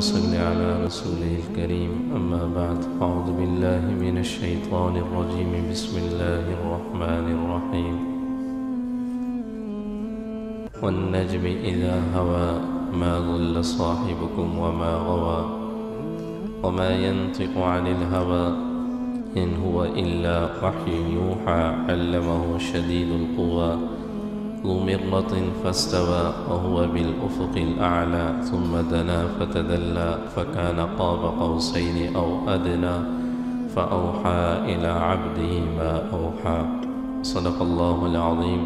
صل على رسوله الكريم أما بعد أعوذ بالله من الشيطان الرجيم بسم الله الرحمن الرحيم والنجم إذا هوى ما ضل صاحبكم وما غوى وما ينطق عن الهوى إن هو إلا وحي يوحى علمه شديد القوى ذو مرة فاستوى وهو بالأفق الأعلى ثم دنا فتدلى فكان قاب قوسين أو أدنى فأوحى إلى عبده ما أوحى صدق الله العظيم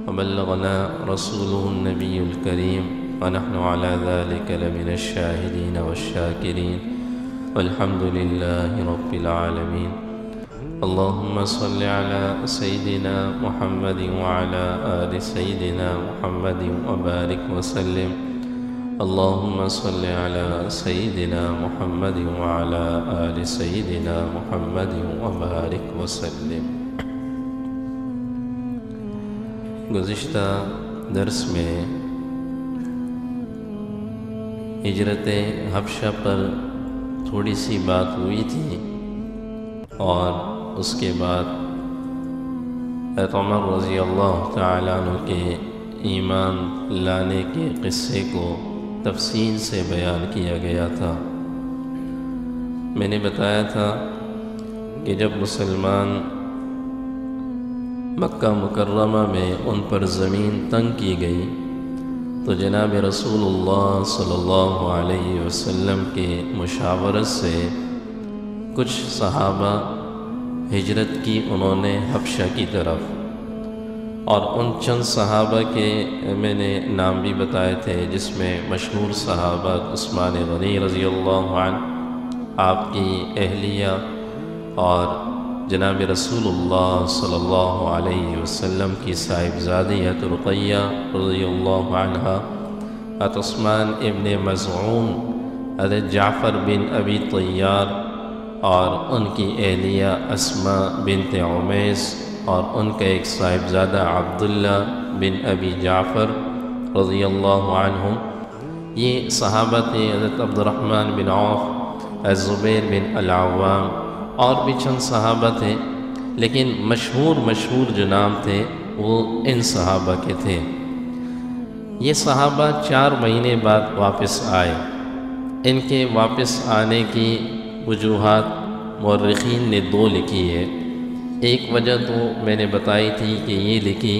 وبلغنا رسوله النبي الكريم ونحن على ذلك لمن الشاهدين والشاكرين والحمد لله رب العالمين اللهم صل على سيدنا محمد وعلى آل سيدنا محمد وبارك وسلم اللهم صل على سيدنا محمد وعلى آل سيدنا محمد وبارك وسلم۔ گزشتہ درس میں ہجرت حبشہ پر تھوڑی سی بات ہوئی تھی اور اس کے بعد حضرت عمر رضی اللہ تعالیٰ عنہ کے ایمان لانے کے قصے کو تفصیل سے بیان کیا گیا تھا۔ میں نے بتایا تھا کہ جب مسلمان مکہ مکرمہ میں ان پر زمین تنگ کی گئی تو جناب رسول اللہ صلی اللہ علیہ وسلم کے مشاورت سے کچھ صحابہ ہجرت کی انہوں نے حبشہ کی طرف، اور ان چند صحابہ کے میں نے نام بھی بتائے تھے جس میں مشہور صحابہ عثمان غنی رضی اللہ عنہ، آپ کی اہلیہ اور جناب رسول اللہ صلی اللہ علیہ وسلم کی صاحبزادی حضرت رقیہ رضی اللہ عنہا، حضرت عثمان ابن مزعون، حضرت جعفر بن ابی طیار اور ان کی اہلیہ اسماء بنت عمیس اور ان کا ایک صاحبزادہ عبداللہ بن ابی جعفر رضی اللہ عنہم۔ یہ صحابہ تھے۔ حضرت عبد الرحمن بن عوف، الزبیر بن العوام اور بھی چند صحابہ تھے، لیکن مشہور جو نام تھے وہ ان صحابہ کے تھے۔ یہ صحابہ 4 مہینے بعد واپس آئے۔ ان کے واپس آنے کی وجوہات مورخین نے 2 لکھی ہے۔ ایک وجہ تو میں نے بتائی تھی کہ یہ لکھی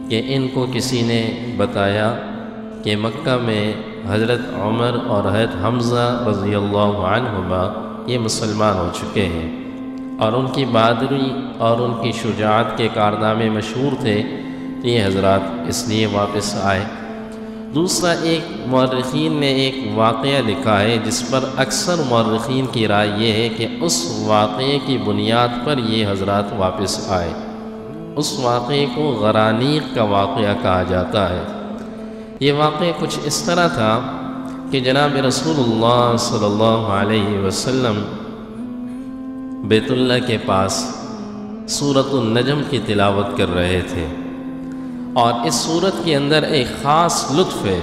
کہ ان کو کسی نے بتایا کہ مکہ میں حضرت عمر اور حضرت حمزہ رضی اللہ عنہما یہ مسلمان ہو چکے ہیں اور ان کی بہادری اور ان کی شجاعت کے کارنامے مشہور تھے، تو یہ حضرات اس لیے واپس آئے۔ دوسرا، ایک مورخین نے ایک واقعہ لکھا ہے جس پر اکثر مورخین کی رائے یہ ہے کہ اس واقعے کی بنیاد پر یہ حضرات واپس آئے۔ اس واقعے کو غرانیق کا واقعہ کہا جاتا ہے۔ یہ واقعہ کچھ اس طرح تھا کہ جناب رسول اللہ صلی اللہ علیہ وسلم بیت اللہ کے پاس سورۃ النجم کی تلاوت کر رہے تھے، اور اس سورت کے اندر ایک خاص لطف ہے۔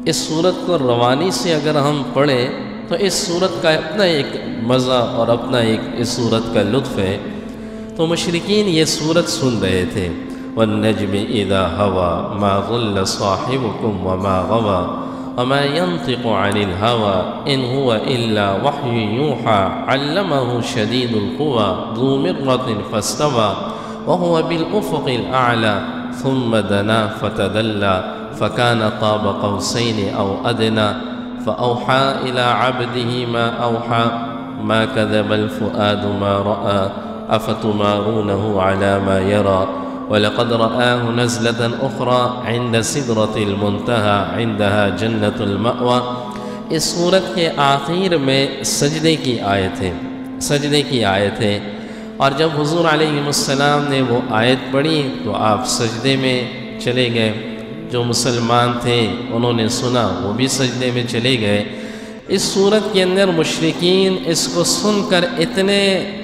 اس سورت کو روانی سے اگر ہم پڑھیں تو اس سورت کا اپنا ایک مزہ اور اپنا ایک اس سورت کا لطف ہے۔ تو مشرکین یہ سورت سن رہے تھے، والنجم اذا هوى ما ضل صاحبكم وما غوى وما ينطق عن الهوى إن هو إلا وحي يوحى علمه شديد القوى ذو مرة فاستوى وهو بالأفق الأعلى ثم دنا فتدلى فكان قاب قوسين أو أدنى فأوحى إلى عبده ما أوحى ما كذب الفؤاد ما رأى أفتمارونه على ما يرى وَلَقَدْ رَآهُ نَزْلَةً أُخْرَى عِنْدَ سِدْرَةِ الْمُنْتَهَى عِنْدَهَا جَنَّةُ الْمَأْوَى۔ اس سورت کے آخر میں سجدے کی آیت ہے، اور جب حضور علیہ السلام نے وہ آیت پڑھی تو آپ سجدے میں چلے گئے۔ جو مسلمان تھے انہوں نے سنا، وہ بھی سجدے میں چلے گئے۔ اس سورت کے اندر مشرکین اس کو سن کر اتنے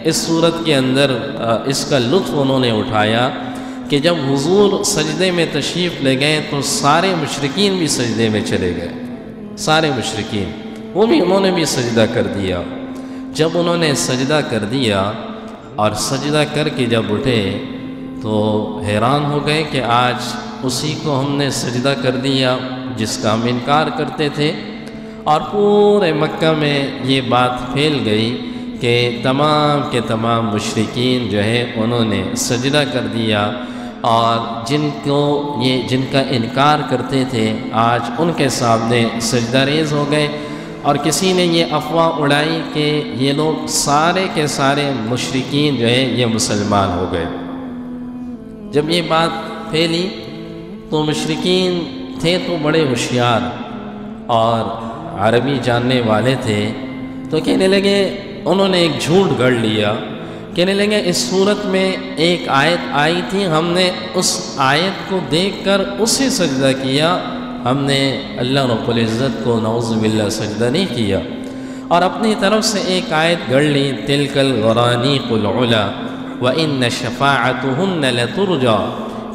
اس سورت کے اندر اس کا لطف انہوں نے اٹھایا کہ جب حضور سجدے میں تشریف لے گئے تو سارے مشرکین بھی سجدے میں چلے گئے، سارے مشرکین۔ وہ بھی انہوں نے بھی سجدہ کر دیا۔ جب انہوں نے سجدہ کر دیا اور سجدہ کر کے جب اٹھے تو حیران ہو گئے کہ آج اسی کو ہم نے سجدہ کر دیا جس کا ہم انکار کرتے تھے۔ اور پورے مکہ میں یہ بات پھیل گئی کہ تمام کے تمام مشرکین جو ہے انہوں نے سجدہ کر دیا، اور جن کا انکار کرتے تھے آج ان کے سامنے سجدہ ریز ہو گئے۔ اور کسی نے یہ افواہ اڑائی کہ یہ لوگ سارے کے سارے مشرکین جو ہے یہ مسلمان ہو گئے۔ جب یہ بات پھیلی تو مشرکین تھے تو بڑے ہوشیار اور عربی جاننے والے تھے، تو کہنے لگے، انہوں نے ایک جھوٹ گھڑ لیا، کہنے لگے اس صورت میں ایک آیت آئی تھی، ہم نے اس آیت کو دیکھ کر اسے سجدہ کیا، ہم نے اللہ رب العزت کو نعوذ باللہ سجدہ نہیں کیا۔ اور اپنی طرف سے ایک آیت گھڑ لی، تلک الغرانیق العلا وَإِنَّ شَفَاعَتُهُنَّ لَتُرْجَى،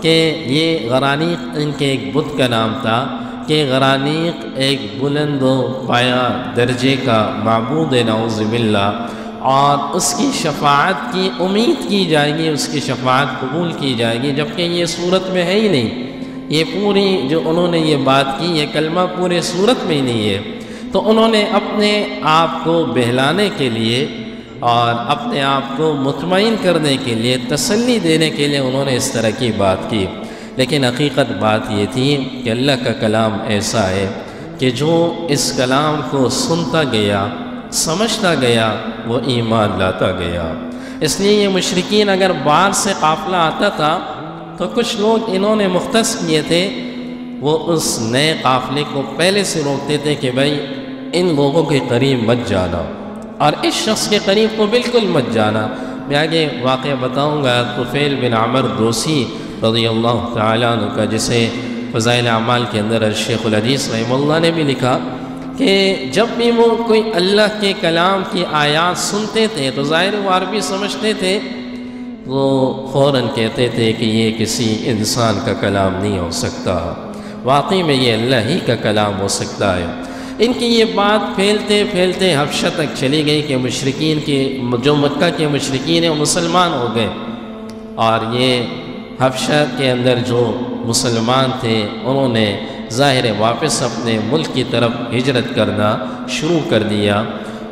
کہ یہ غرانیق ان کے ایک بت کا نام تھا کہ غرانیق ایک بلند و پایا درجے کا معبود ہے نعوذ باللہ، اور اس کی شفاعت کی امید کی جائے گی، اس کی شفاعت قبول کی جائے گی، جبکہ یہ صورت میں ہے ہی نہیں۔ یہ پوری جو انہوں نے یہ بات کی، یہ کلمہ پورے صورت میں ہی نہیں ہے۔ تو انہوں نے اپنے آپ کو بہلانے کے لیے اور اپنے آپ کو مطمئن کرنے کے لیے، تسلی دینے کے لیے انہوں نے اس طرح کی بات کی۔ لیکن حقیقت بات یہ تھی کہ اللہ کا کلام ایسا ہے کہ جو اس کلام کو سنتا گیا، سمجھتا گیا، وہ ایمان لاتا گیا۔ اس لیے یہ مشرکین اگر باہر سے قافلہ آتا تھا تو کچھ لوگ انہوں نے مختص کیے تھے، وہ اس نئے قافلے کو پہلے سے روکتے تھے کہ بھائی ان لوگوں کے قریب مت جانا، اور اس شخص کے قریب کو بالکل مت جانا۔ میں آگے واقعہ بتاؤں گا طفیل بن عمر دوسی رضی اللہ تعالیٰ عنہ کا، جسے فضائل اعمال کے اندر شیخ الحدیث رحمہ اللہ نے بھی لکھا کہ جب بھی وہ کوئی اللہ کے کلام کی آیات سنتے تھے تو ظاہر وہ عربی سمجھتے تھے، وہ فوراً کہتے تھے کہ یہ کسی انسان کا کلام نہیں ہو سکتا، واقعی میں یہ اللہ ہی کا کلام ہو سکتا ہے۔ ان کی یہ بات پھیلتے پھیلتے حبشہ تک چلی گئی کہ مشرکین کی جو مکہ کے مشرکین ہیں وہ مسلمان ہو گئے، اور یہ حبشہ کے اندر جو مسلمان تھے انہوں نے ظاہر واپس اپنے ملک کی طرف ہجرت کرنا شروع کر دیا۔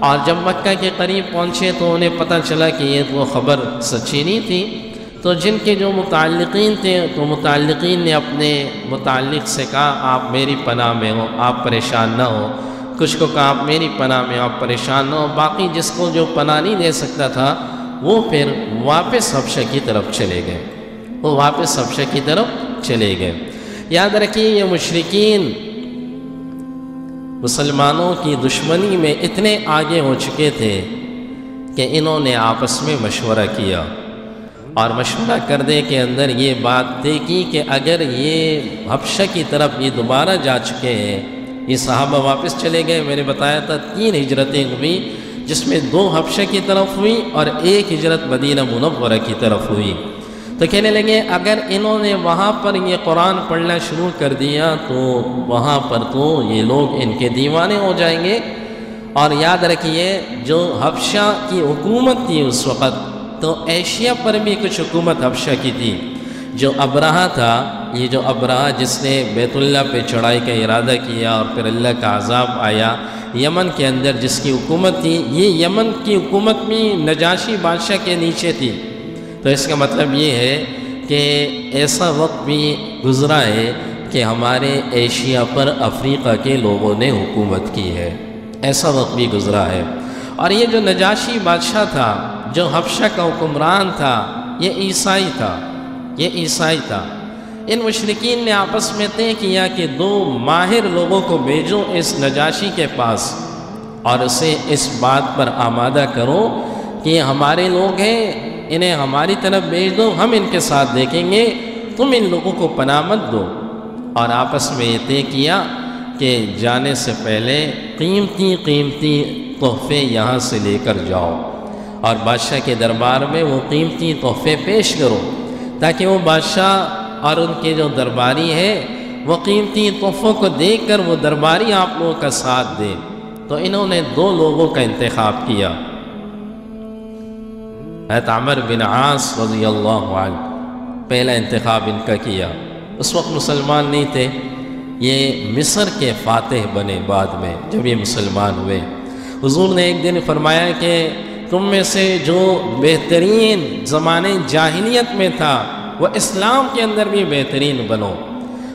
اور جب مکہ کے قریب پہنچے تو انہیں پتہ چلا کہ یہ تو خبر سچی نہیں تھی، تو جن کے جو متعلقین تھے تو متعلقین نے اپنے متعلق سے کہا آپ میری پناہ میں ہو، آپ پریشان نہ ہو۔ کچھ کو کہا آپ میری پناہ میں ہو، آپ پریشان نہ ہو۔ باقی جس کو جو پناہ نہیں دے سکتا تھا وہ پھر واپس حبشہ کی طرف چلے گئے، وہ واپس حبشہ کی طرف چلے گئے۔ یاد رکھیے یہ مشرکین مسلمانوں کی دشمنی میں اتنے آگے ہو چکے تھے کہ انہوں نے آپس میں مشورہ کیا، اور مشورہ کرنے کے اندر یہ بات طے کی کہ اگر یہ حبشہ کی طرف یہ دوبارہ جا چکے ہیں، یہ صحابہ واپس چلے گئے، میں نے بتایا تھا 3 ہجرتیں ہوئی، جس میں 2 حبشہ کی طرف ہوئی اور 1 ہجرت مدینہ منورہ کی طرف ہوئی۔ تو کہنے لگے اگر انہوں نے وہاں پر یہ قرآن پڑھنا شروع کر دیا تو وہاں پر تو یہ لوگ ان کے دیوانے ہو جائیں گے۔ اور یاد رکھیے جو حبشہ کی حکومت تھی اس وقت، تو ایشیا پر بھی کچھ حکومت حبشہ کی تھی۔ جو ابرہہ تھا، یہ جو ابرہہ جس نے بیت اللہ پہ چڑھائی کا ارادہ کیا اور پھر اللہ کا عذاب آیا، یمن کے اندر جس کی حکومت تھی، یہ یمن کی حکومت بھی نجاشی بادشاہ کے نیچے تھی۔ تو اس کا مطلب یہ ہے کہ ایسا وقت بھی گزرا ہے کہ ہمارے ایشیا پر افریقہ کے لوگوں نے حکومت کی ہے، ایسا وقت بھی گزرا ہے۔ اور یہ جو نجاشی بادشاہ تھا، جو حبشہ کا حکمران تھا، یہ عیسائی تھا، یہ عیسائی تھا۔ ان مشرکین نے آپس میں طے کیا کہ 2 ماہر لوگوں کو بھیجو اس نجاشی کے پاس اور اسے اس بات پر آمادہ کرو کہ یہ ہمارے لوگ ہیں، انہیں ہماری طرف بھیج دو، ہم ان کے ساتھ دیکھیں گے، تم ان لوگوں کو پناہ مت دو۔ اور آپس میں یہ طے کیا کہ جانے سے پہلے قیمتی تحفے یہاں سے لے کر جاؤ اور بادشاہ کے دربار میں وہ قیمتی تحفے پیش کرو، تاکہ وہ بادشاہ اور ان کے جو درباری ہیں وہ قیمتی تحفوں کو دیکھ کر وہ درباری آپ لوگوں کا ساتھ دے۔ تو انہوں نے دو لوگوں کا انتخاب کیا۔ حضرت عمر بن عاص رضی اللہ عنہ پہلا انتخاب ان کا کیا۔ اس وقت مسلمان نہیں تھے، یہ مصر کے فاتح بنے بعد میں جب یہ مسلمان ہوئے۔ حضور نے ایک دن فرمایا کہ تم میں سے جو بہترین زمانے جاہلیت میں تھا وہ اسلام کے اندر بھی بہترین بنو،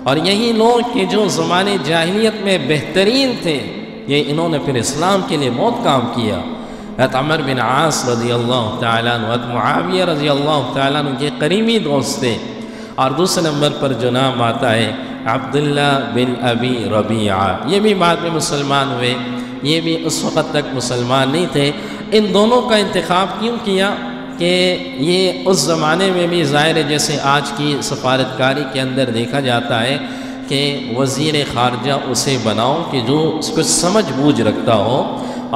اور یہی لوگ کہ جو زمانے جاہلیت میں بہترین تھے یہ انہوں نے پھر اسلام کے لیے بہت کام کیا۔ حضرت عمر بن عاص رضی اللہ تعالیٰ عنہ، حضرت معاویہ رضی اللہ تعالیٰ عنہ کے قریبی دوست تھے۔ اور دوسرے نمبر پر جو نام آتا ہے عبداللہ بن ابی ربیعہ، یہ بھی بعد میں مسلمان ہوئے، یہ بھی اس وقت تک مسلمان نہیں تھے۔ ان دونوں کا انتخاب کیوں کیا کہ یہ اس زمانے میں بھی ظاہر ہے جیسے آج کی سفارتکاری کے اندر دیکھا جاتا ہے کہ وزیر خارجہ اسے بناؤ کہ جو کچھ سمجھ بوجھ رکھتا ہو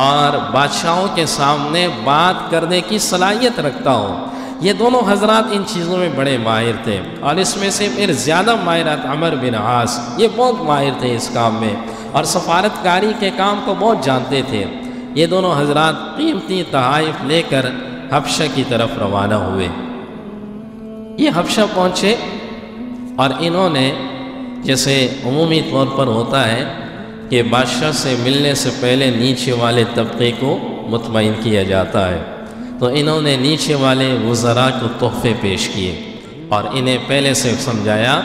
اور بادشاہوں کے سامنے بات کرنے کی صلاحیت رکھتا ہو۔ یہ دونوں حضرات ان چیزوں میں بڑے ماہر تھے، اور اس میں سے پھر زیادہ ماہر عمر بن عاص، یہ بہت ماہر تھے اس کام میں اور سفارتکاری کے کام کو بہت جانتے تھے۔ یہ دونوں حضرات قیمتی تحائف لے کر حبشہ کی طرف روانہ ہوئے۔ یہ حبشہ پہنچے اور انہوں نے، جیسے عمومی طور پر ہوتا ہے کہ بادشاہ سے ملنے سے پہلے نیچے والے طبقے کو مطمئن کیا جاتا ہے، تو انہوں نے نیچے والے وزراء کو تحفے پیش کیے اور انہیں پہلے سے سمجھایا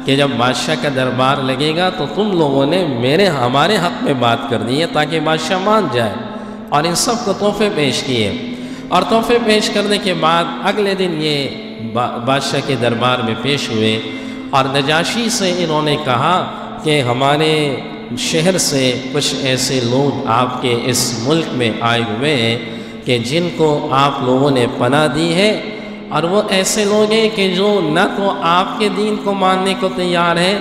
کہ جب بادشاہ کا دربار لگے گا تو تم لوگوں نے ہمارے حق میں بات کرنی ہے تاکہ بادشاہ مان جائے، اور ان سب کو تحفے پیش کیے۔ اور تحفے پیش کرنے کے بعد اگلے دن یہ بادشاہ کے دربار میں پیش ہوئے، اور نجاشی سے انہوں نے کہا کہ ہمارے شہر سے کچھ ایسے لوگ آپ کے اس ملک میں آئے ہوئے ہیں کہ جن کو آپ لوگوں نے پناہ دی ہے، اور وہ ایسے لوگ ہیں کہ جو نہ تو آپ کے دین کو ماننے کو تیار ہیں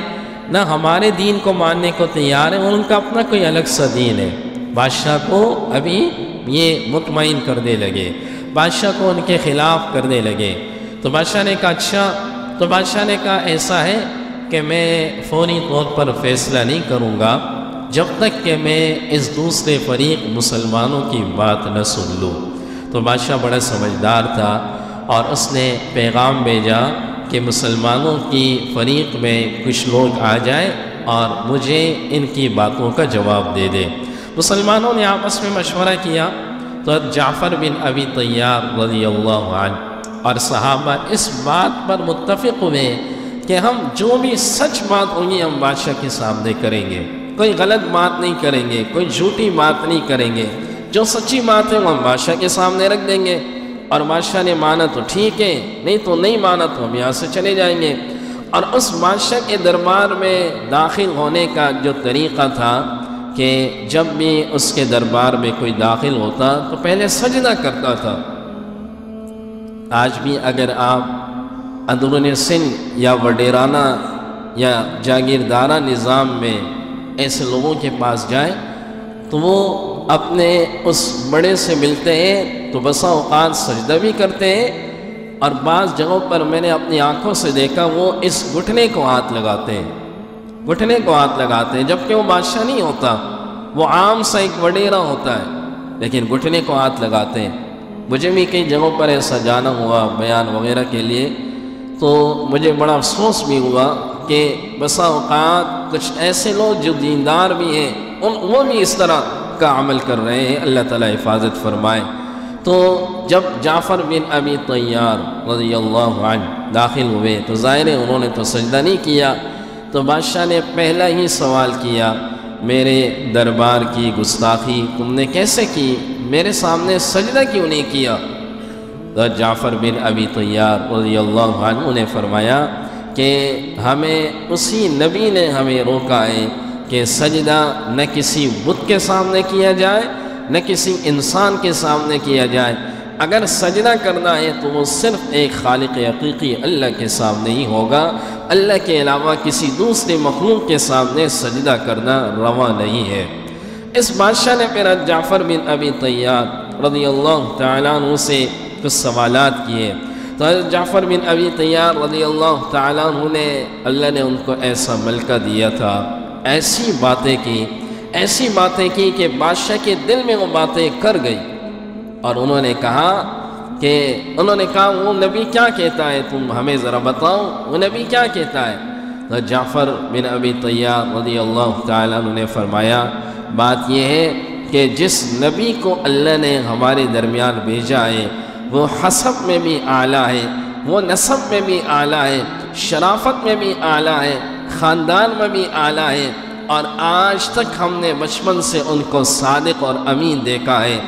نہ ہمارے دین کو ماننے کو تیار ہیں، اور ان کا اپنا کوئی الگ سا دین ہے۔ بادشاہ کو ابھی یہ مطمئن کرنے لگے، بادشاہ کو ان کے خلاف کرنے لگے۔ تو بادشاہ نے کہا اچھا، تو بادشاہ نے کہا ایسا ہے کہ میں فوری طور پر فیصلہ نہیں کروں گا جب تک کہ میں اس دوسرے فریق مسلمانوں کی بات نہ سن لوں۔ تو بادشاہ بڑا سمجھدار تھا اور اس نے پیغام بھیجا کہ مسلمانوں کی فریق میں کچھ لوگ آ جائیں اور مجھے ان کی باتوں کا جواب دے دے۔ مسلمانوں نے آپس میں مشورہ کیا تو جعفر بن ابی طیار رضی اللہ عنہ اور صحابہ اس بات پر متفق ہوئے کہ ہم جو بھی سچ بات ہوگی ہم بادشاہ کے سامنے کریں گے، کوئی غلط بات نہیں کریں گے، کوئی جھوٹی بات نہیں کریں گے، جو سچی بات ہے وہ ہم بادشاہ کے سامنے رکھ دیں گے، اور بادشاہ نے مانا تو ٹھیک ہے، نہیں تو نہیں مانا تو ہم یہاں سے چلے جائیں گے۔ اور اس بادشاہ کے دربار میں داخل ہونے کا جو طریقہ تھا کہ جب بھی اس کے دربار میں کوئی داخل ہوتا تو پہلے سجدہ کرتا تھا۔ آج بھی اگر آپ اندرون سندھ یا وڈیرانہ یا جاگیردارہ نظام میں ایسے لوگوں کے پاس جائیں تو وہ اپنے اس بڑے سے ملتے ہیں تو بسا اوقات سجدہ بھی کرتے ہیں، اور بعض جگہوں پر میں نے اپنی آنکھوں سے دیکھا وہ اس گھٹنے کو ہاتھ لگاتے ہیں، گھٹنے کو ہاتھ لگاتے ہیں، جبکہ وہ بادشاہ نہیں ہوتا، وہ عام سا ایک وڈیرا ہوتا ہے، لیکن گھٹنے کو ہاتھ لگاتے ہیں۔ مجھے بھی کئی جگہوں پر ایسا جانا ہوا بیان وغیرہ کے لیے، تو مجھے بڑا افسوس بھی ہوا کہ بسا اوقات کچھ ایسے لوگ جو دیندار بھی ہیں وہ بھی اس طرح کا عمل کر رہے ہیں، اللہ تعالیٰ حفاظت فرمائے۔ تو جب جعفر بن ابی طیار رضی اللہ عنہ داخل ہوئے تو ظاہر ہے انہوں نے تو سجدہ نہیں کیا، تو بادشاہ نے پہلا ہی سوال کیا، میرے دربار کی گستاخی تم نے کیسے کی، میرے سامنے سجدہ کیوں نہیں کیا؟ تو جعفر بن ابی طیار رضی اللہ عنہ نے فرمایا کہ ہمیں اسی نبی نے ہمیں روکا ہے کہ سجدہ نہ کسی بت کے سامنے کیا جائے نہ کسی انسان کے سامنے کیا جائے، اگر سجدہ کرنا ہے تو وہ صرف ایک خالق حقیقی اللہ کے سامنے ہی ہوگا، اللہ کے علاوہ کسی دوسرے مخلوق کے سامنے سجدہ کرنا روا نہیں ہے۔ اس بادشاہ نے پھر جعفر بن ابی طیار رضی اللہ تعالیٰ عنہ سے کچھ سوالات کیے، تو جعفر بن ابی طیار رضی اللہ تعالیٰ عنہ نے، اللہ نے ان کو ایسا ملکہ دیا تھا، ایسی باتیں کی، ایسی باتیں کی کہ بادشاہ کے دل میں وہ باتیں کر گئی، اور انہوں نے کہا وہ نبی کیا کہتا ہے، تم ہمیں ذرا بتاؤ وہ نبی کیا کہتا ہے۔ تو جعفر بن ابی طیار رضی اللہ تعالیٰ عنہ نے فرمایا بات یہ ہے کہ جس نبی کو اللہ نے ہمارے درمیان بھیجا ہے وہ حسب میں بھی اعلیٰ ہے، وہ نسب میں بھی اعلیٰ ہے، شرافت میں بھی اعلیٰ ہے، خاندان میں بھی اعلیٰ ہے، اور آج تک ہم نے بچپن سے ان کو صادق اور امین دیکھا ہے،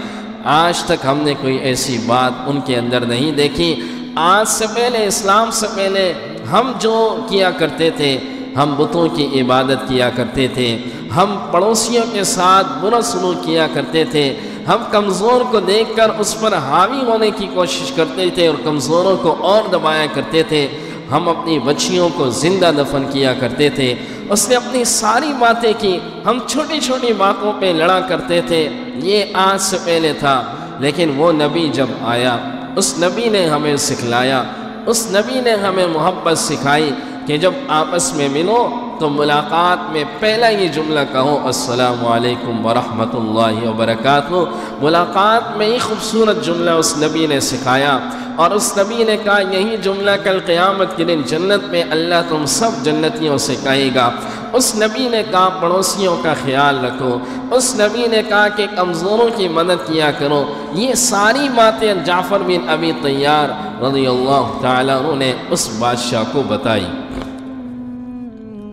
آج تک ہم نے کوئی ایسی بات ان کے اندر نہیں دیکھی۔ آج سے پہلے، اسلام سے پہلے ہم جو کیا کرتے تھے، ہم بتوں کی عبادت کیا کرتے تھے، ہم پڑوسیوں کے ساتھ برا سلوک کیا کرتے تھے، ہم کمزور کو دیکھ کر اس پر حاوی ہونے کی کوشش کرتے تھے اور کمزوروں کو اور دبایا کرتے تھے، ہم اپنی بچیوں کو زندہ دفن کیا کرتے تھے۔ اس نے اپنی ساری باتیں کی، ہم چھوٹی چھوٹی باتوں پہ لڑا کرتے تھے، یہ آج سے پہلے تھا۔ لیکن وہ نبی جب آیا، اس نبی نے ہمیں سکھلایا، اس نبی نے ہمیں محبت سکھائی کہ جب آپس میں ملو تو ملاقات میں پہلا یہ جملہ کہو السلام علیکم ورحمۃ اللہ وبرکاتہ۔ ملاقات میں ہی خوبصورت جملہ اس نبی نے سکھایا، اور اس نبی نے کہا یہی جملہ کل قیامت کے دن جنت میں اللہ تم سب جنتیوں سے کہے گا۔ اس نبی نے کہا پڑوسیوں کا خیال رکھو، اس نبی نے کہا کہ کمزوروں کی مدد کیا کرو۔ یہ ساری باتیں جعفر بن ابی طیار رضی اللہ تعالیٰ عنہ نے اس بادشاہ کو بتائی۔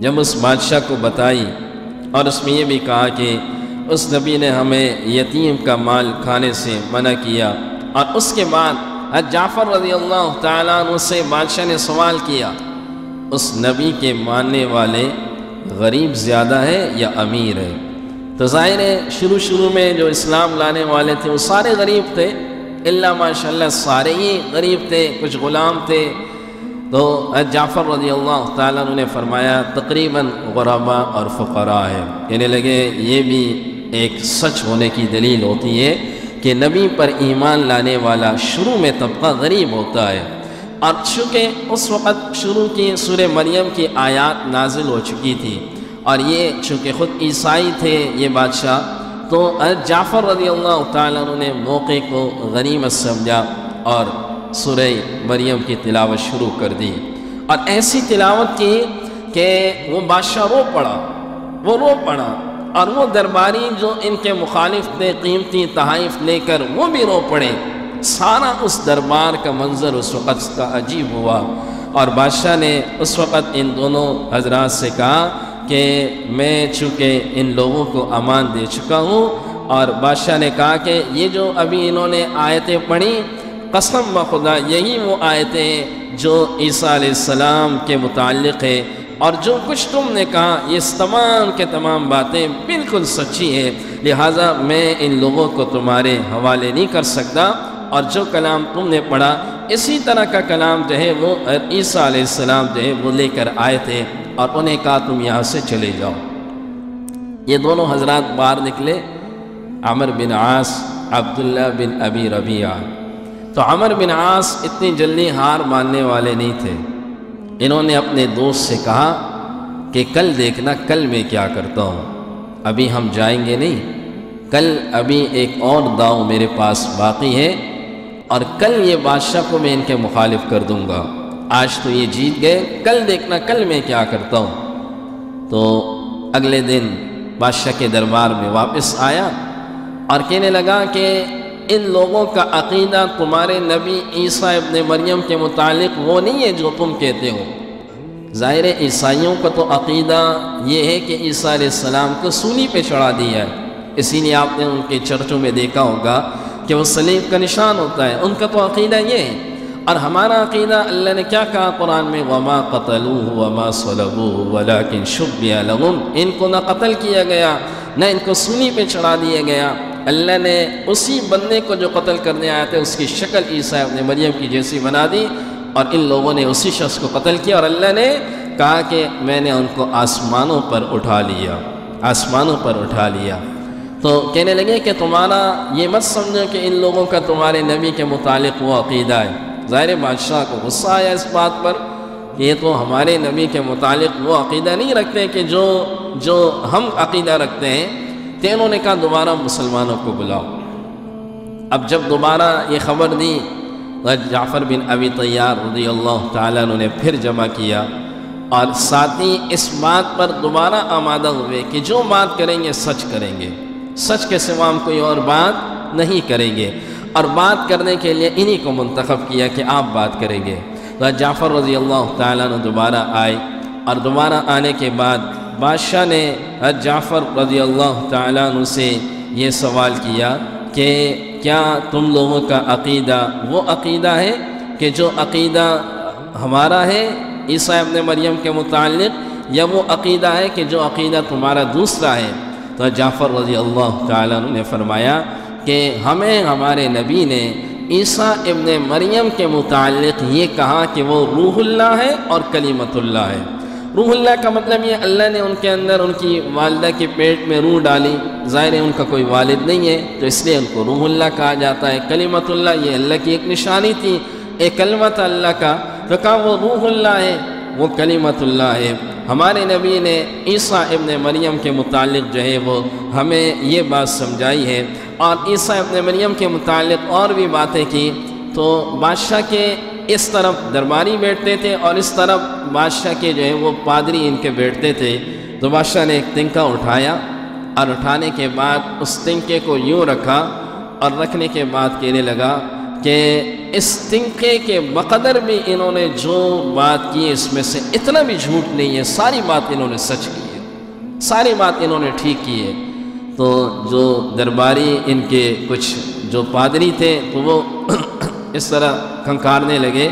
جب اس بادشاہ کو بتائی اور اس میں یہ بھی کہا کہ اس نبی نے ہمیں یتیم کا مال کھانے سے منع کیا، اور اس کے بعد جعفر رضی اللہ تعالیٰ عنہ سے بادشاہ نے سوال کیا اس نبی کے ماننے والے غریب زیادہ ہے یا امیر ہے؟ تو ظاہر ہے شروع میں جو اسلام لانے والے تھے وہ سارے غریب تھے، اللہ ماشاءاللہ سارے ہی غریب تھے، کچھ غلام تھے۔ تو جعفر رضی اللہ تعالیٰ عنہ نے فرمایا تقریباً غرباء اور فقراء ہے، کہنے لگے یہ بھی ایک سچ ہونے کی دلیل ہوتی ہے کہ نبی پر ایمان لانے والا شروع میں طبقہ غریب ہوتا ہے۔ اور چونکہ اس وقت شروع کی سورہ مریم کی آیات نازل ہو چکی تھی، اور یہ چونکہ خود عیسائی تھے یہ بادشاہ، تو جعفر رضی اللہ تعالیٰ عنہ نے موقع کو غنیمت سمجھا اور سورہ مریم کی تلاوت شروع کر دی، اور ایسی تلاوت کی کہ وہ بادشاہ رو پڑا، اور وہ درباری جو ان کے مخالف تھے قیمتی تحائف لے کر وہ بھی رو پڑے۔ سارا اس دربار کا منظر اس وقت کا عجیب ہوا، اور بادشاہ نے اس وقت ان دونوں حضرات سے کہا کہ میں چونکہ ان لوگوں کو امان دے چکا ہوں، اور بادشاہ نے کہا کہ یہ جو ابھی انہوں نے آیتیں پڑھی قسم بخدا یہی وہ آیتیں ہیں جو عیسیٰ علیہ السلام کے متعلق ہے، اور جو کچھ تم نے کہا یہ تمام کے تمام باتیں بالکل سچی ہیں، لہٰذا میں ان لوگوں کو تمہارے حوالے نہیں کر سکتا، اور جو کلام تم نے پڑھا اسی طرح کا کلام جو ہے وہ عیسیٰ علیہ السلام جو ہے وہ لے کر آئے تھے، اور انہیں کہا تم یہاں سے چلے جاؤ۔ یہ دونوں حضرات باہر نکلے، عمر بن عاص، عبداللہ بن ابی ربیعہ۔ تو عمر بن عاص اتنی جلدی ہار ماننے والے نہیں تھے، انہوں نے اپنے دوست سے کہا کہ کل دیکھنا کل میں کیا کرتا ہوں، ابھی ہم جائیں گے نہیں، کل ابھی ایک اور داؤ میرے پاس باقی ہے، اور کل یہ بادشاہ کو میں ان کے مخالف کر دوں گا، آج تو یہ جیت گئے، کل دیکھنا کل میں کیا کرتا ہوں۔ تو اگلے دن بادشاہ کے دربار میں واپس آیا اور کہنے لگا کہ ان لوگوں کا عقیدہ تمہارے نبی عیسیٰ ابن مریم کے متعلق وہ نہیں ہے جو تم کہتے ہو۔ ظاہر عیسائیوں کا تو عقیدہ یہ ہے کہ عیسیٰ علیہ السلام کو سولی پہ چڑھا دیا ہے، اسی لیے آپ نے ان کے چرچوں میں دیکھا ہوگا کہ وہ صلیب کا نشان ہوتا ہے، ان کا تو عقیدہ یہ ہے۔ اور ہمارا عقیدہ اللہ نے کیا کہا قرآن میں، وَمَا قَتَلُوهُ وَمَا صَلَبُوهُ وَلَكِنْ شُبِّهَ لَهُمْ، ان کو نہ قتل کیا گیا نہ ان کو سولی پہ چڑھا دیا گیا، اللہ نے اسی بندے کو جو قتل کرنے آیا تھا اس کی شکل عیسیٰ ابن مریم کی جیسی بنا دی، اور ان لوگوں نے اسی شخص کو قتل کیا، اور اللہ نے کہا کہ میں نے ان کو آسمانوں پر اٹھا لیا۔ تو کہنے لگے کہ تمہارا یہ مت سمجھو کہ ان لوگوں کا تمہارے نبی کے متعلق وہ عقیدہ ہے۔ ظاہر بادشاہ کو غصہ آیا اس بات پر کہ یہ تو ہمارے نبی کے متعلق وہ عقیدہ نہیں رکھتے کہ جو ہم عقیدہ رکھتے ہیں۔ تو انہوں نے کہا دوبارہ مسلمانوں کو بلاؤ۔ اب جب دوبارہ یہ خبر دی، جعفر بن ابی طیار رضی اللہ تعالیٰ عنہ نے پھر جمع کیا، اور ساتھی اس بات پر دوبارہ آمادہ ہوئے کہ جو بات کریں گے سچ کریں گے، سچ کے سوا ہم کوئی اور بات نہیں کریں گے، اور بات کرنے کے لیے انہی کو منتخب کیا کہ آپ بات کریں گے۔ تو جعفر رضی اللہ تعالیٰ عنہ دوبارہ آئے، اور دوبارہ آنے کے بعد بادشاہ نے جعفر رضی اللہ تعالیٰ عنہ سے یہ سوال کیا کہ کیا تم لوگوں کا عقیدہ وہ عقیدہ ہے کہ جو عقیدہ ہمارا ہے عیسیٰ ابن مریم کے متعلق، یا وہ عقیدہ ہے کہ جو عقیدہ تمہارا دوسرا ہے؟ تو جعفر رضی اللہ تعالیٰ عنہ نے فرمایا کہ ہمیں ہمارے نبی نے عیسیٰ ابن مریم کے متعلق یہ کہا کہ وہ روح اللہ ہے اور کلمۃ اللہ ہے۔ روح اللہ کا مطلب یہ اللہ نے ان کے اندر ان کی والدہ کے پیٹ میں روح ڈالی، ظاہر ہے ان کا کوئی والد نہیں ہے تو اس لیے ان کو روح اللہ کہا جاتا ہے۔ کلمۃ اللہ یہ اللہ کی ایک نشانی تھی، ایک کلمہ تھا اللہ کا، تو کہا وہ روح اللہ ہے، وہ کلمۃ اللہ ہے۔ ہمارے نبی نے عیسیٰ ابن مریم کے متعلق جو ہے وہ ہمیں یہ بات سمجھائی ہے، اور عیسیٰ ابن مریم کے متعلق اور بھی باتیں کی۔ تو بادشاہ کے اس طرف درباری بیٹھتے تھے اور اس طرف بادشاہ کے جو ہے وہ پادری ان کے بیٹھتے تھے۔ تو بادشاہ نے ایک تنکا اٹھایا، اور اٹھانے کے بعد اس تنکے کو یوں رکھا، اور رکھنے کے بعد کہنے لگا کہ اس تنکے کے بقدر بھی انہوں نے جو بات کی اس میں سے اتنا بھی جھوٹ نہیں ہے، ساری بات انہوں نے سچ کی ہے، ساری بات انہوں نے ٹھیک کی ہے۔ تو جو درباری ان کے کچھ جو پادری تھے تو وہ اس طرح کھنکارنے لگے،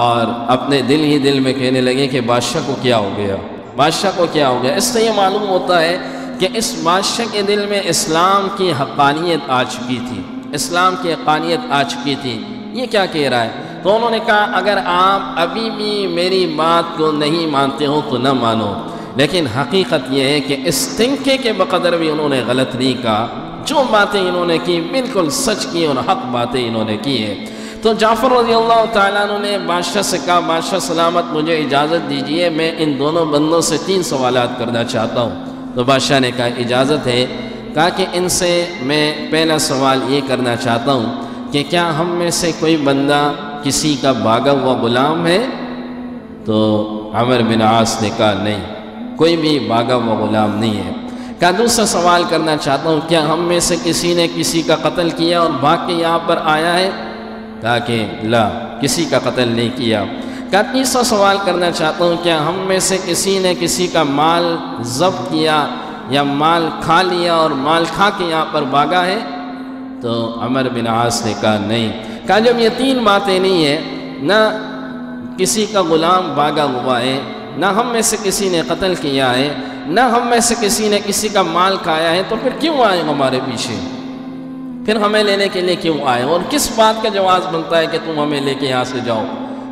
اور اپنے دل ہی دل میں کہنے لگے کہ بادشاہ کو کیا ہو گیا، بادشاہ کو کیا ہو گیا۔ اس سے یہ معلوم ہوتا ہے کہ اس بادشاہ کے دل میں اسلام کی حقانیت آ چکی تھی، اسلام کی حقانیت آ چکی تھی۔ یہ کیا کہہ رہا ہے؟ تو انہوں نے کہا اگر آپ ابھی بھی میری بات کو نہیں مانتے ہو تو نہ مانو، لیکن حقیقت یہ ہے کہ اس تنکے کے بقدر بھی انہوں نے غلط نہیں کہا، جو باتیں انہوں نے کی بالکل سچ کی اور حق باتیں انہوں نے کی ہے۔ تو جعفر رضی اللہ تعالیٰ عنہ نے بادشاہ سے کہا بادشاہ سلامت مجھے اجازت دیجئے، میں ان دونوں بندوں سے 3 سوالات کرنا چاہتا ہوں۔ تو بادشاہ نے کہا اجازت ہے۔ کہا کہ ان سے میں پہلا سوال یہ کرنا چاہتا ہوں کہ کیا ہم میں سے کوئی بندہ کسی کا بھاگا ہوا غلام ہے؟ تو عمر بن عاص نے کہا نہیں، کوئی بھی بھاگا ہوا غلام نہیں ہے۔ کہا دوسرا سوال کرنا چاہتا ہوں کیا ہم میں سے کسی نے کسی کا قتل کیا اور بھاگ کے یہاں پر آیا ہے؟ کہا کہ لا، کسی کا قتل نہیں کیا۔ کہا تیسرا سوال کرنا چاہتا ہوں کیا ہم میں سے کسی نے کسی کا مال ضبط کیا یا مال کھا لیا اور مال کھا کے یہاں پر بھاگا ہے؟ تو عمر بن عاص نے کہا نہیں۔ کہا جب یہ 3 باتیں نہیں ہیں، نہ کسی کا غلام بھاگا ہوا ہے، نہ ہم میں سے کسی نے قتل کیا ہے، نہ ہم میں سے کسی نے کسی کا مال کھایا ہے، تو پھر کیوں آئے ہمارے پیچھے؟ پھر ہمیں لینے کے لیے کیوں آئے؟ اور کس بات کا جواز بنتا ہے کہ تم ہمیں لے کے یہاں سے جاؤ؟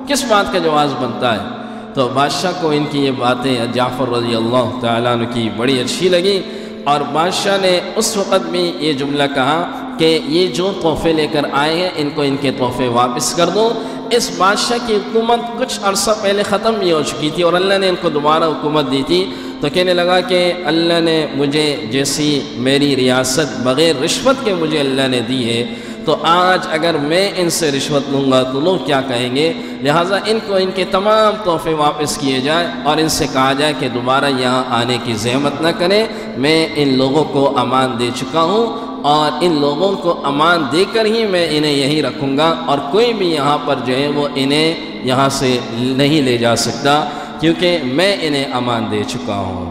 کس بات کا جواز بنتا ہے؟ تو بادشاہ کو ان کی یہ باتیں جعفر رضی اللہ تعالیٰ عنہ کی بڑی اچھی لگی، اور بادشاہ نے اس وقت بھی یہ جملہ کہا کہ یہ جو تحفے لے کر آئے ہیں ان کو ان کے تحفے واپس کر دو۔ اس بادشاہ کی حکومت کچھ عرصہ پہلے ختم بھی ہو چکی تھی اور اللہ نے ان کو دوبارہ حکومت دی تھی، تو کہنے لگا کہ اللہ نے مجھے جیسی میری ریاست بغیر رشوت کے مجھے اللہ نے دی ہے، تو آج اگر میں ان سے رشوت لوں گا تو لوگ کیا کہیں گے؟ لہٰذا ان کو ان کے تمام تحفے واپس کیے جائے اور ان سے کہا جائے کہ دوبارہ یہاں آنے کی زحمت نہ کریں، میں ان لوگوں کو امان دے چکا ہوں اور ان لوگوں کو امان دے کر ہی میں انہیں یہیں رکھوں گا، اور کوئی بھی یہاں پر جو ہے وہ انہیں یہاں سے نہیں لے جا سکتا کیونکہ میں انہیں امان دے چکا ہوں۔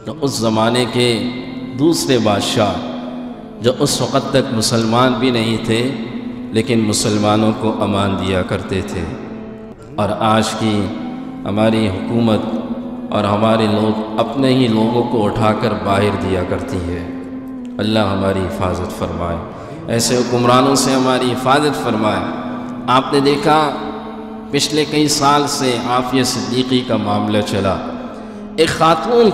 تو اس زمانے کے دوسرے بادشاہ جو اس وقت تک مسلمان بھی نہیں تھے لیکن مسلمانوں کو امان دیا کرتے تھے، اور آج کی ہماری حکومت اور ہمارے لوگ اپنے ہی لوگوں کو اٹھا کر باہر دیا کرتی ہے۔ اللہ ہماری حفاظت فرمائے، ایسے حکمرانوں سے ہماری حفاظت فرمائے۔ آپ نے دیکھا پچھلے کئی سال سے عافیہ صدیقی کا معاملہ چلا، ایک خاتون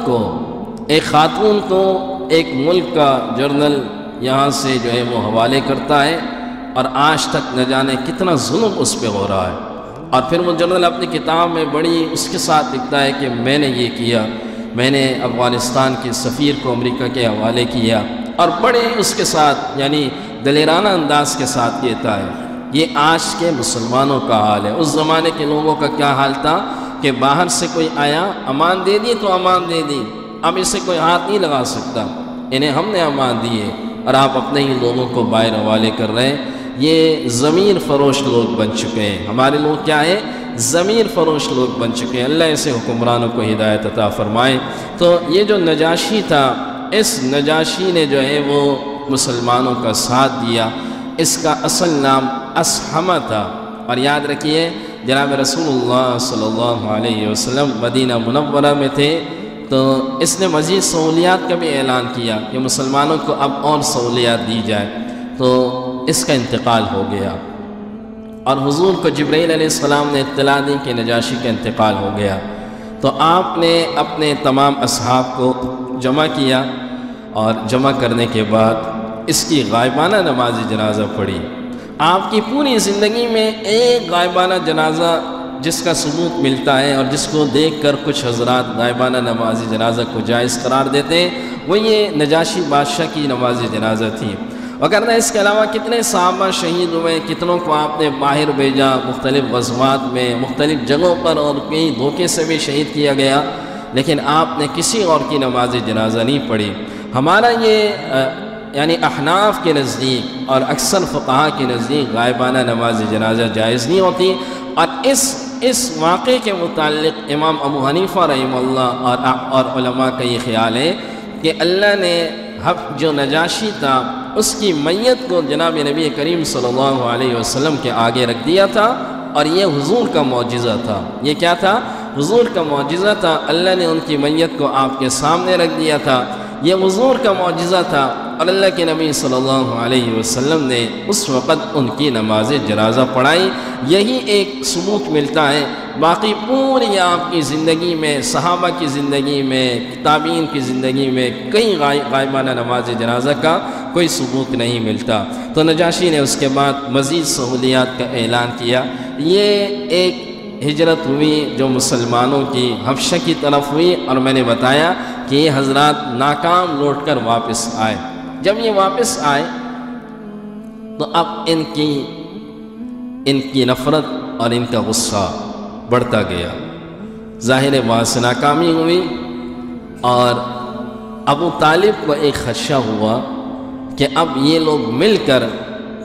کو ایک ملک کا جرنل یہاں سے جو ہے وہ حوالے کرتا ہے، اور آج تک نہ جانے کتنا ظلم اس پہ ہو رہا ہے، اور پھر وہ جرنل اپنی کتاب میں بڑی اس کے ساتھ لکھتا ہے کہ میں نے یہ کیا۔ میں نے افغانستان کے سفیر کو امریکہ کے حوالے کیا اور بڑے اس کے ساتھ یعنی دلیرانہ انداز کے ساتھ کہتا ہے یہ آج کے مسلمانوں کا حال ہے۔ اس زمانے کے لوگوں کا کیا حال تھا کہ باہر سے کوئی آیا امان دے دی تو امان دے دی، اب اسے کوئی ہاتھ نہیں لگا سکتا، انہیں ہم نے امان دیے اور آپ اپنے ہی لوگوں کو باہر حوالے کر رہے ہیں۔ یہ ضمیر فروش لوگ بن چکے ہیں، ہمارے لوگ کیا ہے؟ ضمیر فروش لوگ بن چکے ہیں۔ اللہ ایسے حکمرانوں کو ہدایت عطا فرمائے۔ تو یہ جو نجاشی تھا، اس نجاشی نے جو ہے وہ مسلمانوں کا ساتھ دیا۔ اس کا اصل نام اسحمہ تھا، اور یاد رکھیے جناب رسول اللہ صلی اللہ علیہ وسلم مدینہ منورہ میں تھے تو اس نے مزید سہولیات کا بھی اعلان کیا کہ مسلمانوں کو اب اور سہولیات دی جائے، تو اس کا انتقال ہو گیا اور حضور کو جبرائیل علیہ السلام نے اطلاع دی کہ نجاشی کا انتقال ہو گیا۔ تو آپ نے اپنے تمام اصحاب کو جمع کیا اور جمع کرنے کے بعد اس کی غائبانہ نماز جنازہ پڑھی۔ آپ کی پوری زندگی میں ایک غائبانہ جنازہ جس کا ثبوت ملتا ہے اور جس کو دیکھ کر کچھ حضرات غائبانہ نماز جنازہ کو جائز قرار دیتے ہیں، وہ یہ نجاشی بادشاہ کی نماز جنازہ تھی۔ وگرنہ اس کے علاوہ کتنے صحابہ شہید ہوئے، کتنوں کو آپ نے باہر بھیجا، مختلف غزوات میں مختلف جگہوں پر، اور کئی دھوکے سے بھی شہید کیا گیا، لیکن آپ نے کسی اور کی نماز جنازہ نہیں پڑھی۔ ہمارا یہ یعنی احناف کے نزدیک اور اکثر فقہاء کے نزدیک غائبانہ نماز جنازہ جائز نہیں ہوتی، اور اس واقعے کے متعلق امام ابو حنیفہ رحمہ اللہ اور علماء کا یہ خیال ہے کہ اللہ نے جو نجاشی تھا اس کی میت کو جناب نبی کریم صلی اللہ علیہ وسلم کے آگے رکھ دیا تھا، اور یہ حضور کا معجزہ تھا۔ یہ کیا تھا؟ حضور کا معجزہ تھا۔ اللہ نے ان کی میت کو آپ کے سامنے رکھ دیا تھا، یہ حضور کا معجزہ تھا، اور اللہ کے نبی صلی اللہ علیہ وسلم نے اس وقت ان کی نماز جنازہ پڑھائی۔ یہی ایک ثبوت ملتا ہے، باقی پوری آپ کی زندگی میں، صحابہ کی زندگی میں، تابعین کی زندگی میں کئی غائبانہ نماز جنازہ کا کوئی ثبوت نہیں ملتا۔ تو نجاشی نے اس کے بعد مزید سہولیات کا اعلان کیا۔ یہ ایک ہجرت ہوئی جو مسلمانوں کی حبشہ کی طرف ہوئی، اور میں نے بتایا کہ یہ حضرات ناکام لوٹ کر واپس آئے۔ جب یہ واپس آئے تو اب ان کی نفرت اور ان کا غصہ بڑھتا گیا۔ ظاہر وہاں سے ناکامی ہوئی، اور ابو طالب کو ایک خدشہ ہوا کہ اب یہ لوگ مل کر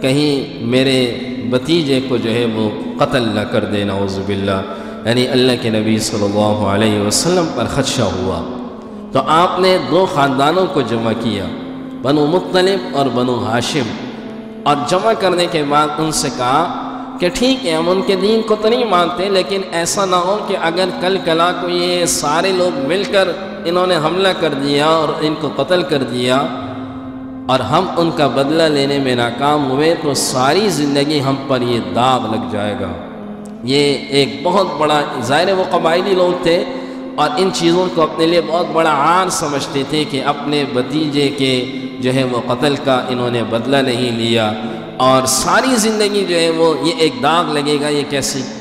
کہیں میرے بھتیجے کو جو ہے وہ قتل نہ کر دے، نعوذ باللہ، یعنی اللہ کے نبی صلی اللہ علیہ وسلم پر خدشہ ہوا۔ تو آپ نے دو خاندانوں کو جمع کیا، بنو مطلب اور بنو ہاشم، اور جمع کرنے کے بعد ان سے کہا کہ ٹھیک ہے ہم ان کے دین کو تو نہیں مانتے، لیکن ایسا نہ ہو کہ اگر کل کلا کو یہ سارے لوگ مل کر انہوں نے حملہ کر دیا اور ان کو قتل کر دیا اور ہم ان کا بدلہ لینے میں ناکام ہوئے تو ساری زندگی ہم پر یہ داغ لگ جائے گا۔ یہ ایک بہت بڑا، ظاہر وہ قبائلی لوگ تھے اور ان چیزوں کو اپنے لیے بہت بڑا عار سمجھتے تھے کہ اپنے بھتیجے کے جو ہے وہ قتل کا انہوں نے بدلہ نہیں لیا، اور ساری زندگی جو ہے وہ یہ ایک داغ لگے گا، یہ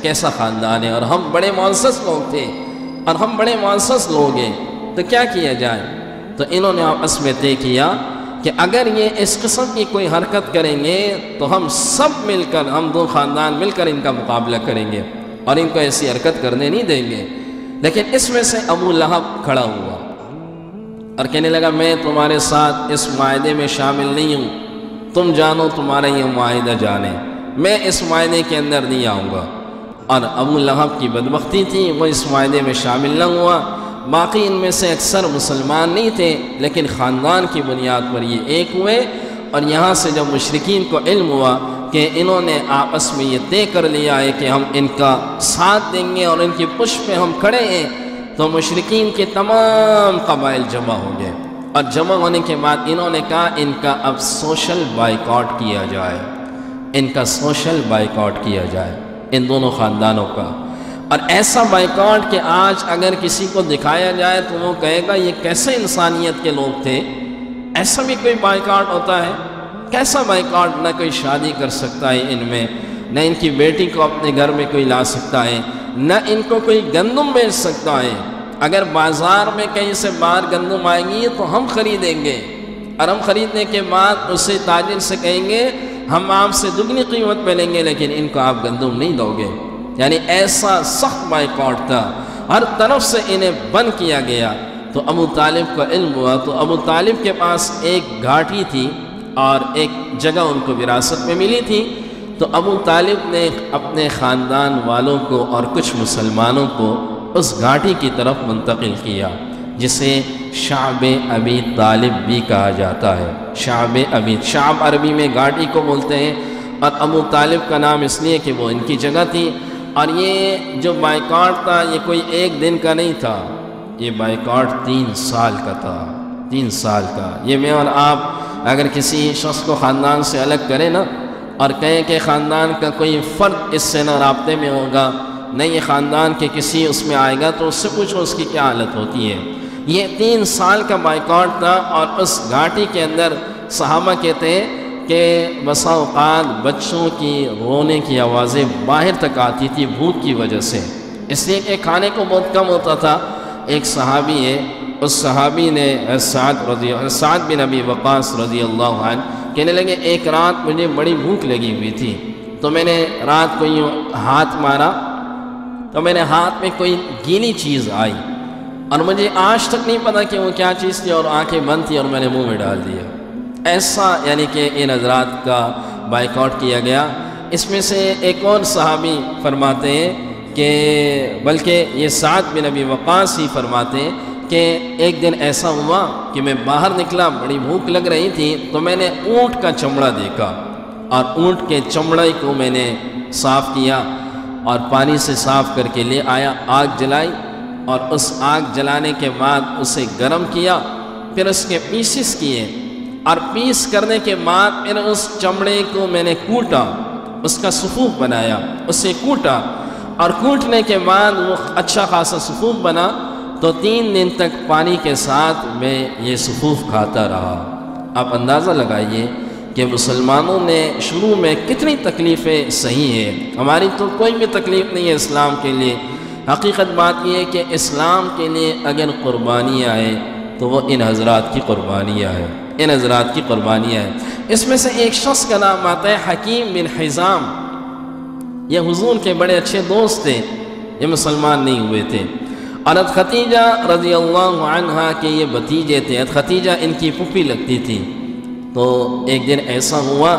کیسا خاندان ہے، اور ہم بڑے معزز لوگ تھے اور ہم بڑے معزز لوگ ہیں، تو کیا کیا جائے؟ تو انہوں نے آپس میں طے کیا کہ اگر یہ اس قسم کی کوئی حرکت کریں گے تو ہم سب مل کر، ہم دو خاندان مل کر ان کا مقابلہ کریں گے اور ان کو ایسی حرکت کرنے نہیں دیں گے۔ لیکن اس میں سے ابو لہب کھڑا ہوا اور کہنے لگا میں تمہارے ساتھ اس معاہدے میں شامل نہیں ہوں، تم جانو تمہارا یہ معاہدہ جانے، میں اس معاہدے کے اندر نہیں آؤں گا۔ اور ابو لہب کی بدبختی تھی، وہ اس معاہدے میں شامل نہ ہوا۔ باقی ان میں سے اکثر مسلمان نہیں تھے، لیکن خاندان کی بنیاد پر یہ ایک ہوئے، اور یہاں سے جب مشرکین کو علم ہوا کہ انہوں نے آپس میں یہ طے کر لیا ہے کہ ہم ان کا ساتھ دیں گے اور ان کی پشت پہ ہم کھڑے ہیں، تو مشرکین کے تمام قبائل جمع ہو گئے، اور جمع ہونے کے بعد انہوں نے کہا ان کا اب سوشل بائیکاٹ کیا جائے، ان کا سوشل بائیکاٹ کیا جائے، ان دونوں خاندانوں کا۔ اور ایسا بائیکاٹ کہ آج اگر کسی کو دکھایا جائے تو وہ کہے گا یہ کیسے انسانیت کے لوگ تھے، ایسا بھی کوئی بائیکاٹ ہوتا ہے؟ کیسا بائیکاٹ؟ نہ کوئی شادی کر سکتا ہے ان میں، نہ ان کی بیٹی کو اپنے گھر میں کوئی لا سکتا ہے، نہ ان کو کوئی گندم بیچ سکتا ہے، اگر بازار میں کہیں سے باہر گندم آئیں گی تو ہم خریدیں گے، اور ہم خریدنے کے بعد اسے تاجر سے کہیں گے ہم آپ سے دگنی قیمت پہ لیں گے، لیکن ان کو آپ گندم نہیں دو گے۔ یعنی ایسا سخت بائیکاٹ تھا، ہر طرف سے انہیں بند کیا گیا۔ تو ابو طالب کا علم ہوا، تو ابو طالب کے پاس ایک گھاٹی تھی اور ایک جگہ ان کو وراثت میں ملی تھی، تو ابو طالب نے اپنے خاندان والوں کو اور کچھ مسلمانوں کو اس گھاٹی کی طرف منتقل کیا، جسے شعب ابی طالب بھی کہا جاتا ہے۔ شعب ابی، شعب عربی میں گھاٹی کو بولتے ہیں، اور ابو طالب کا نام اس لیے کہ وہ ان کی جگہ تھی۔ اور یہ جو بائیکاٹ تھا یہ کوئی ایک دن کا نہیں تھا، یہ بائیکاٹ 3 سال کا تھا، 3 سال کا۔ یہ میں اور آپ اگر کسی شخص کو خاندان سے الگ کریں نا، اور کہیں کہ خاندان کا کوئی فرد اس سے نہ رابطے میں ہوگا، نہ یہ خاندان کے کسی اس میں آئے گا، تو اس سے پوچھو اس کی کیا حالت ہوتی ہے۔ یہ 3 سال کا بائیکاٹ تھا، اور اس گھاٹی کے اندر صحابہ کہتے ہیں کہ بسا اوقات بچوں کی رونے کی آوازیں باہر تک آتی تھی بھوک کی وجہ سے، اس لیے کہ کھانے کو بہت کم ہوتا تھا۔ ایک صحابی ہے، اس صحابی نے سعد بن ابی وقاص رضی اللہ عنہ کہنے لگے ایک رات مجھے بڑی بھوک لگی ہوئی تھی، تو میں نے رات کو یوں ہاتھ مارا تو میرے ہاتھ میں کوئی گیلی چیز آئی، اور مجھے آج تک نہیں پتا کہ وہ کیا چیز تھی، اور آنکھیں بند تھی اور میں نے منہ میں ڈال دیا۔ ایسا یعنی کہ ان حضرات کا بائیکاٹ کیا گیا۔ اس میں سے ایک اور صحابی فرماتے ہیں کہ بلکہ یہ سعد بن ابی وقاص ہی فرماتے ہیں کہ ایک دن ایسا ہوا کہ میں باہر نکلا، بڑی بھوک لگ رہی تھی، تو میں نے اونٹ کا چمڑا دیکھا، اور اونٹ کے چمڑے کو میں نے صاف کیا اور پانی سے صاف کر کے لے آیا، آگ جلائی، اور اس آگ جلانے کے بعد اسے گرم کیا، پھر اس کے پیسز کیے، اور پیس کرنے کے بعد پھر اس چمڑے کو میں نے کوٹا، اس کا صفوف بنایا، اسے کوٹا، اور کوٹنے کے بعد وہ اچھا خاصا صفوف بنا، تو 3 دن تک پانی کے ساتھ میں یہ صفوف کھاتا رہا۔ آپ اندازہ لگائیے کہ مسلمانوں نے شروع میں کتنی تکلیفیں سہی ہیں۔ ہماری تو کوئی بھی تکلیف نہیں ہے اسلام کے لیے۔ حقیقت بات یہ ہے کہ اسلام کے لیے اگر قربانیاں ہیں تو وہ ان حضرات کی قربانیاں ہیں، ان حضرات کی قربانیاں ہیں۔ اس میں سے ایک شخص کا نام آتا ہے حکیم بن حزام، یہ حضور کے بڑے اچھے دوست تھے، یہ مسلمان نہیں ہوئے تھے۔ حضرت ختیجہ رضی اللہ عنہا کے یہ بھتیجے تھے، حضرت ختیجہ ان کی پھوپھی لگتی تھی۔ تو ایک دن ایسا ہوا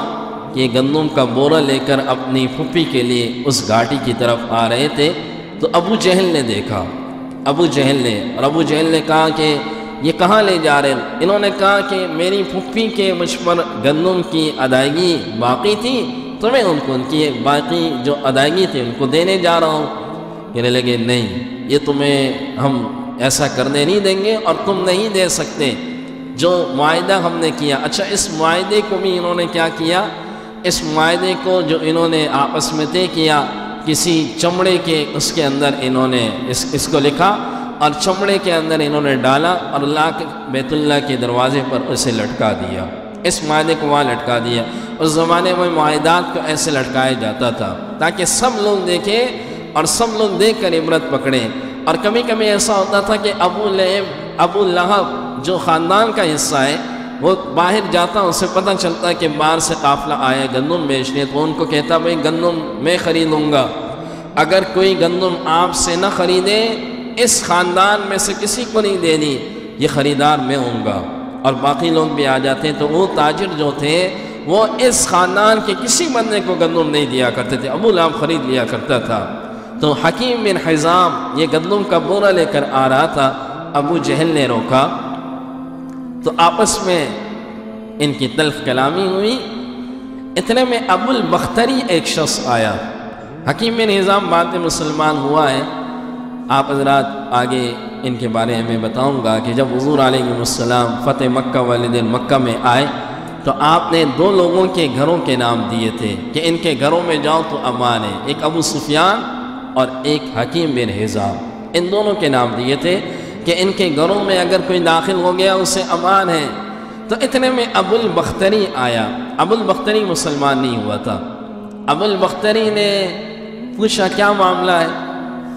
کہ گندم کا بورا لے کر اپنی پھوپھی کے لیے اس گھاٹی کی طرف آ رہے تھے، تو ابو جہل نے دیکھا، ابو جہل نے کہا کہ یہ کہاں لے جا رہے ہیں؟ انہوں نے کہا کہ میری پھوپھی کے مجھ پر گندم کی ادائیگی باقی تھی، تو میں ان کو ان کی باقی جو ادائیگی تھی ان کو دینے جا رہا ہوں۔ کہنے لگے نہیں، یہ تمہیں ہم ایسا کرنے نہیں دیں گے، اور تم نہیں دے سکتے جو معاہدہ ہم نے کیا۔ اچھا، اس معاہدے کو بھی انہوں نے کیا کیا؟ اس معاہدے کو جو انہوں نے آپس میں طے کیا، کسی چمڑے کے اس کے اندر انہوں نے اس کو لکھا، اور چمڑے کے اندر انہوں نے ڈالا، اور لا کے بیت اللہ کے دروازے پر اسے لٹکا دیا، اس معاہدے کو وہاں لٹکا دیا۔ اس زمانے میں معاہدات کو ایسے لٹکایا جاتا تھا تاکہ سب لوگ دیکھیں اور سب لوگ دیکھ کر عبرت پکڑیں۔ اور کبھی کبھی ایسا ہوتا تھا کہ ابو لہب جو خاندان کا حصہ ہے، وہ باہر جاتا، اسے پتہ چلتا کہ باہر سے قافلہ آیا گندم بیچنے، تو ان کو کہتا بھئی گندم میں خریدوں گا، اگر کوئی گندم آپ سے نہ خریدے اس خاندان میں سے کسی کو نہیں دینی، یہ خریدار میں ہوں گا۔ اور باقی لوگ بھی آ جاتے ہیں، تو وہ تاجر جو تھے وہ اس خاندان کے کسی بندے کو گندم نہیں دیا کرتے تھے، ابو لہب خرید لیا کرتا تھا۔ تو حکیم بن حزام یہ گندم کا بورا لے کر آ رہا تھا، ابو جہل نے روکا، تو آپس میں ان کی تلخ کلامی ہوئی۔ اتنے میں ابو البختری ایک شخص آیا، حکیم بن حزام بعد میں مسلمان ہوا ہے، آپ حضرات آگے ان کے بارے میں بتاؤں گا کہ جب حضور علیہ السلام فتح مکہ والے دن مکہ میں آئے تو آپ نے 2 لوگوں کے گھروں کے نام دیے تھے کہ ان کے گھروں میں جاؤ تو امان ہے، ایک ابو سفیان اور ایک حکیم بن حزام، ان دونوں کے نام دیے تھے کہ ان کے گھروں میں اگر کوئی داخل ہو گیا اسے امان ہے۔ تو اتنے میں ابو البختری آیا، ابو البختری مسلمان نہیں ہوا تھا۔ ابو البختری نے پوچھا کیا معاملہ ہے؟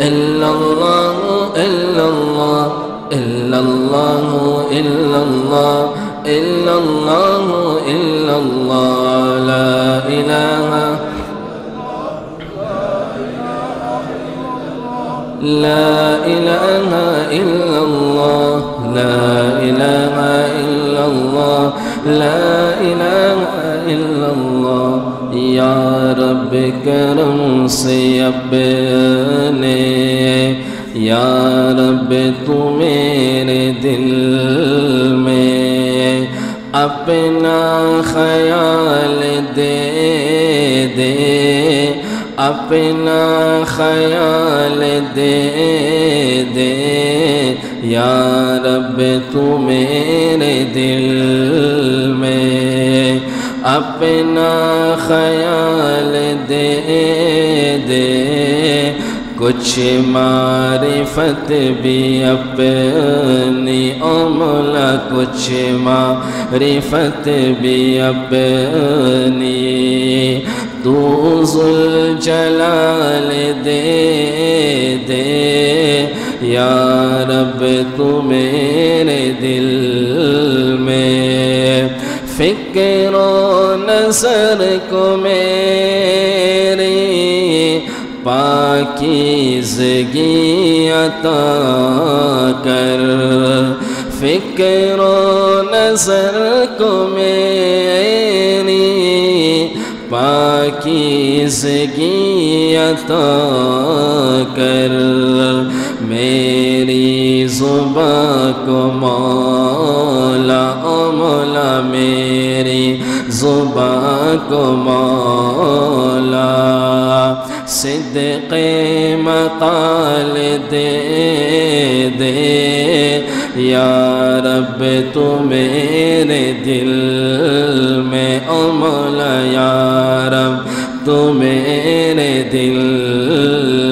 إلا الله إلا الله إلا الله إلا الله إلا الله إلا الله لا إله لا إله إلا الله لا إله إلا الله لا إله إلا الله یا رب کرم سے اپنے یا رب تو میرے دل میں اپنا خیال دے دے اپنا خیال دے دے یا رب تو میرے دل میں اپنا خیال دے دے کچھ معرفت بھی اپنی مولا کچھ معرفت بھی اپنی تو ذوالجلال دے دے یا رب تو میرے دل میں فکر و نظر کو میری پاکیزگی عطا کر فکر و نظر کو میری پاکیزگی عطا کر میری زبان کو مولا مولا میری زبان کو مولا صدق مقال دے دے یا رب تو میرے دل میں مولا یا رب تو میرے دل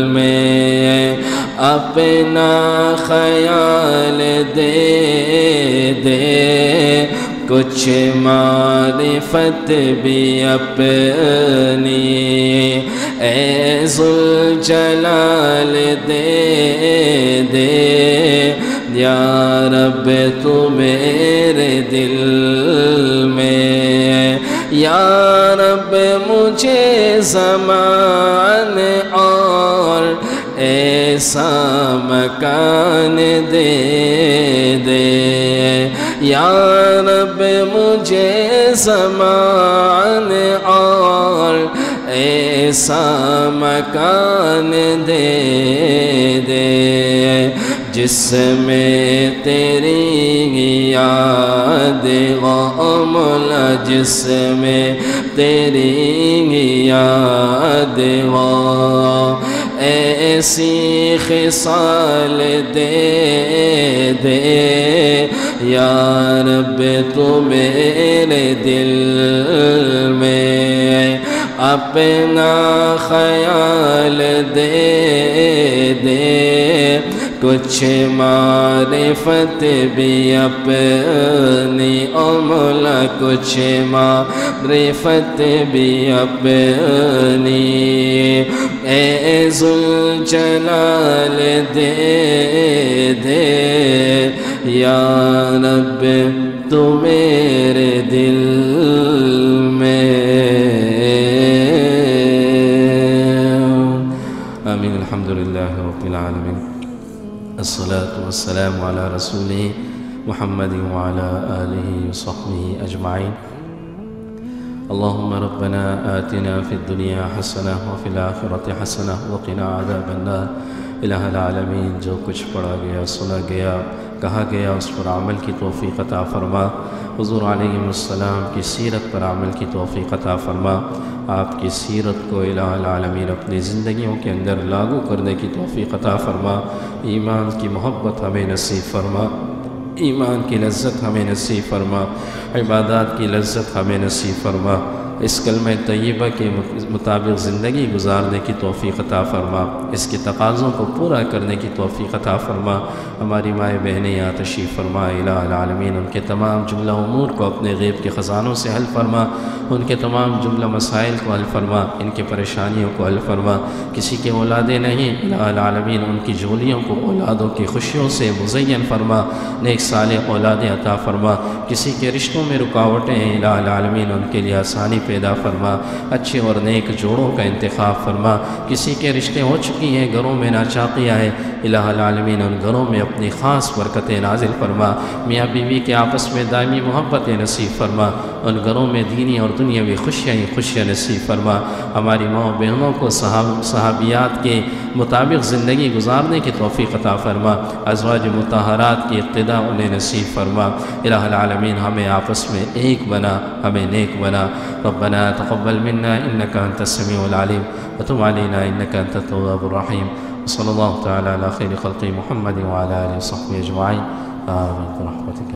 میں اپنا خیال دے دے کچھ معرفت بھی اپنی اے ذوالجلال دے دے یا رب تو میرے دل میں یا رب مجھے زمان اور ایسا مکان دے دے یا رب مجھے زمان اور ایسا مکان دے دے جس میں تیری یاد ہو مولا جس میں تیری یاد ہو ایسی خصال دے دے یا رب تو میرے دل میں اپنا خیال دے دے کچھ معرفت بھی اپنی مولا کچھ معرفت بھی اپنی اے ذوالجلال دے دے یا رب تو میرے دل میں آمین الحمدللہ رب العالمین الصلاة والسلام على رسوله محمد وعلى آله وصحبه أجمعين اللهم ربنا آتنا في الدنيا حسنة وفي الآخرة حسنة وقنا عذاب النار الہ العالمین جو کچھ پڑھا گیا سنا گیا کہا گیا اس پر عمل کی توفیق عطا فرما حضور علیہ السلام کی سیرت پر عمل کی توفیق عطا فرما آپ کی سیرت کو الہ العالمین اپنی زندگیوں کے اندر لاگو کرنے کی توفیق عطا فرما ایمان کی محبت ہمیں نصیب فرما ایمان کی لذت ہمیں نصیب فرما عبادات کی لذت ہمیں نصیب فرما اس کلمہ طیبہ کے مطابق زندگی گزارنے کی توفیق عطا فرما، اس کے تقاضوں کو پورا کرنے کی توفیق عطا فرما۔ ہماری مائیں بہنیں یہاں تشریف فرما، الہ العالمین ان کے تمام جملہ امور کو اپنے غیب کے خزانوں سے حل فرما، ان کے تمام جملہ مسائل کو حل فرما، ان کے پریشانیوں کو حل فرما۔ کسی کے اولادیں نہیں، الہ العالمین ان کی جھولیوں کو اولادوں کی خوشیوں سے مزین فرما، نیک صالح اولادیں عطا فرما۔ کسی کے رشتوں میں رکاوٹیں ہیں، الہ العالمین ان کے لیے آسانی پیدا فرما، اچھے اور نیک جوڑوں کا انتخاب فرما۔ کسی کے رشتے ہو چکی ہیں، گھروں میں ناچاقیاں ہیں، الہ العالمین ان گھروں میں اپنی خاص برکتیں نازل فرما۔ میاں بیوی کے آپس میں دائمی محبت نصیب فرما، ان گھروں میں دینی اور دنیاوی خوشیاں نصیب فرما۔ ہماری ماں بہنوں کو صحابیات کے مطابق زندگی گزارنے کی توفیق عطا فرما، ازواج مطہرات کی اقتداء انہیں نصیب فرما۔ الہ العالمین ہمیں آپس میں ایک بنا، ہمیں نیک بنا۔ ربنا تقبل منا انك انت السميع العليم وتب علينا انك انت التواب الرحيم، وصلى الله تعالى على خير خلق محمد وعلى اله وصحبه اجمعين، آمين برحمتك۔